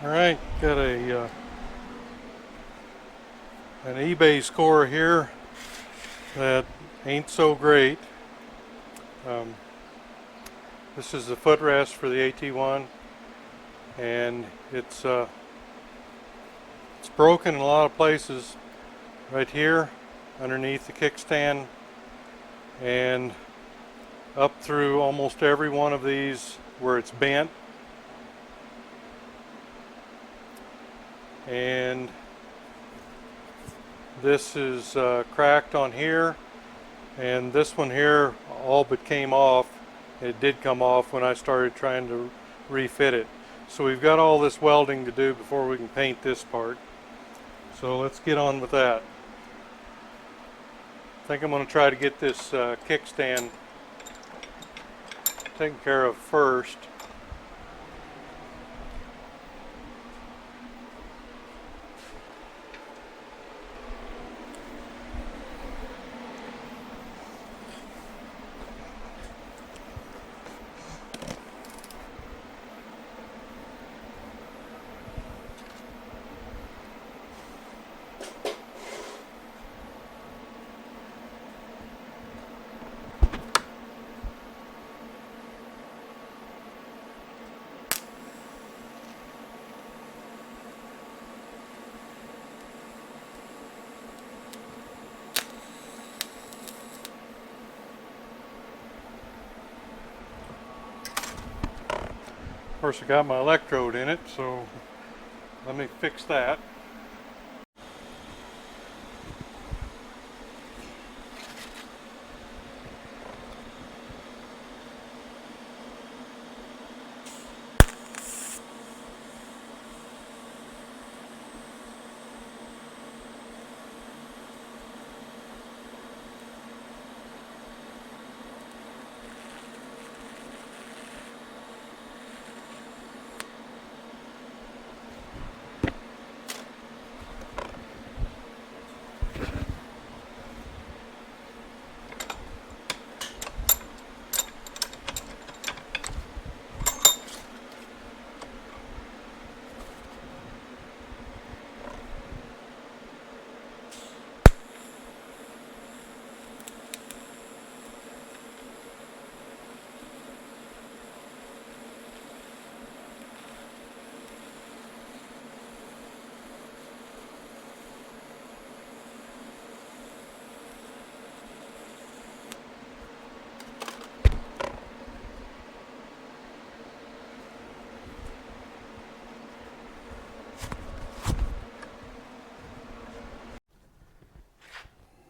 All right, got an eBay score here that ain't so great. Um, this is the footrest for the AT-1, and it's broken in a lot of places. Right here, underneath the kickstand, and up through almost every one of these where it's bent, and this is cracked on here, and this one here all but came off. It did come off when I started trying to refit it. So we've got all this welding to do before we can paint this part. So let's get on with that. I think I'm going to try to get this kickstand taken care of first. Of course, I got my electrode in it, so let me fix that.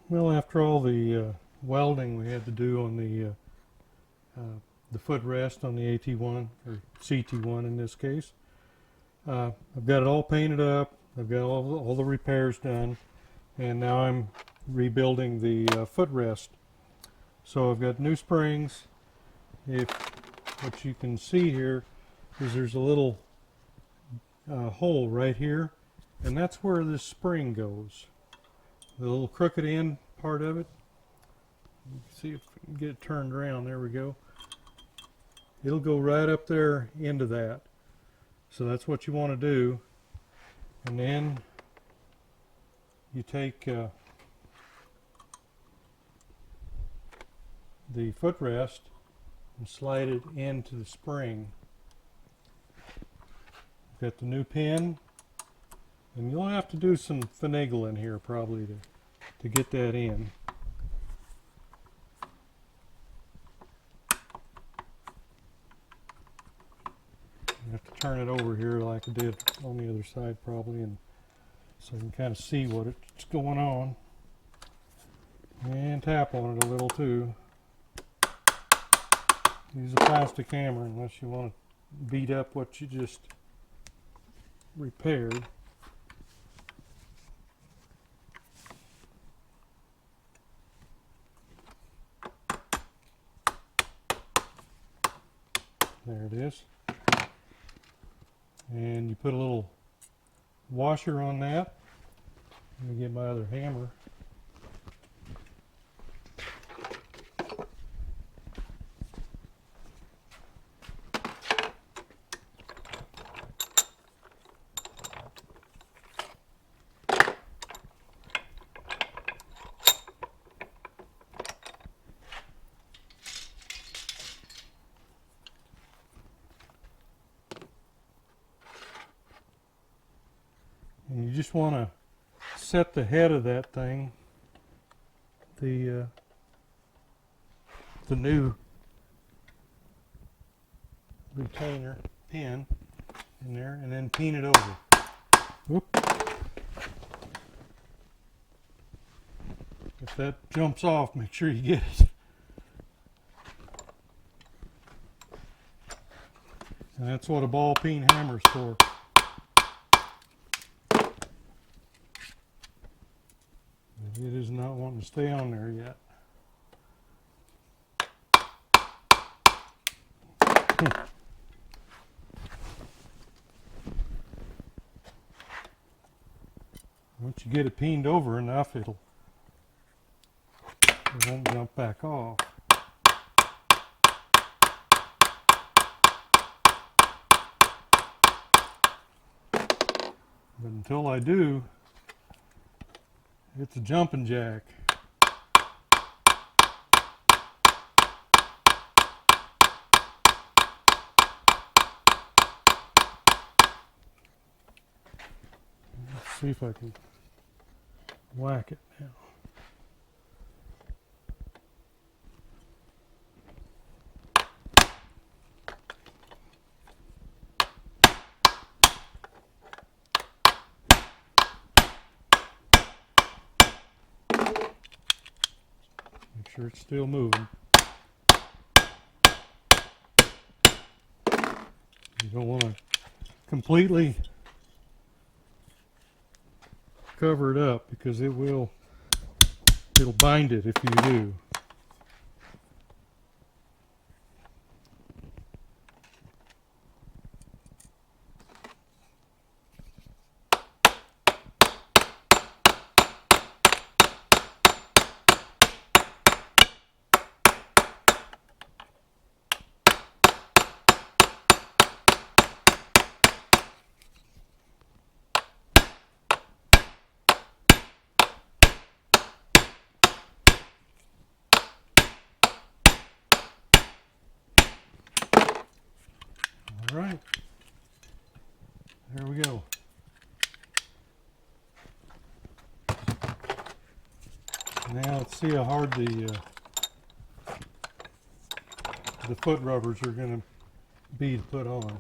Well, after all the welding we had to do on the footrest on the AT-1, or CT-1 in this case, I've got it all painted up. I've got all the repairs done, and now I'm rebuilding the footrest. So I've got new springs. What you can see here is there's a little hole right here, and that's where this spring goes. The little crooked end part of it. See if we can get it turned around. There we go. It'll go right up there into that. So that's what you want to do. And then you take the footrest and slide it into the spring. Got the new pin, and you'll have to do some finagling here probably to get that in. You have to turn it over here like I did on the other side probably, and so you can kind of see what's going on. And tap on it a little too. Use a plastic hammer unless you want to beat up what you just repaired. There it is. And you put a little washer on that. Let me get my other hammer. And you just want to set the head of that thing, the new retainer pin in there, and then pin it over. Whoop. If that jumps off, make sure you get it. And that's what a ball peen hammer is for. It is not wanting to stay on there yet. Once you get it peened over enough, it won't jump back off. But until I do, it's a jumping jack. Let's see if I can whack it now. Make sure it's still moving. You don't want to completely cover it up because it'll bind it if you do. All right, there we go. Now let's see how hard the foot rubbers are going to be to put on.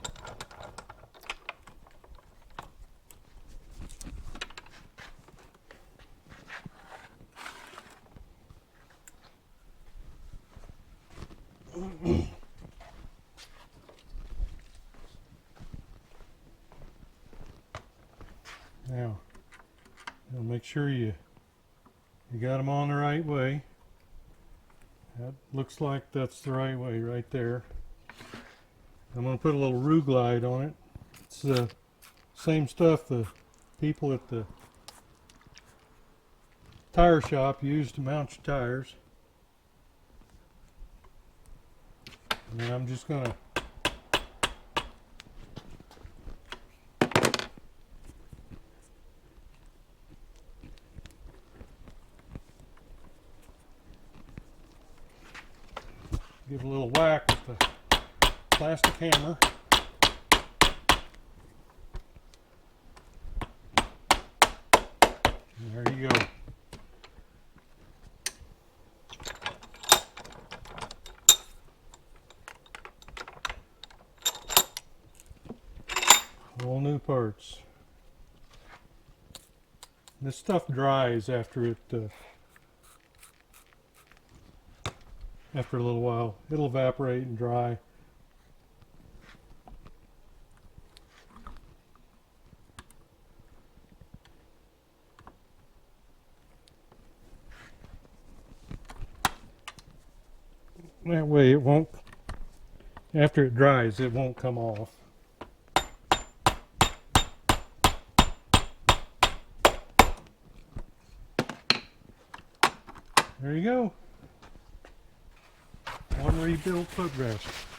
Now, make sure you got them on the right way. That looks like that's the right way right there. I'm going to put a little Rue Glide on it. It's the same stuff the people at the tire shop use to mount your tires. And then I'm just going to give a little whack with the plastic hammer. And there you go. All new parts. This stuff dries after after a little while. It'll evaporate and dry. That way it won't, after it dries, it won't come off. There you go. One rebuilt footrest.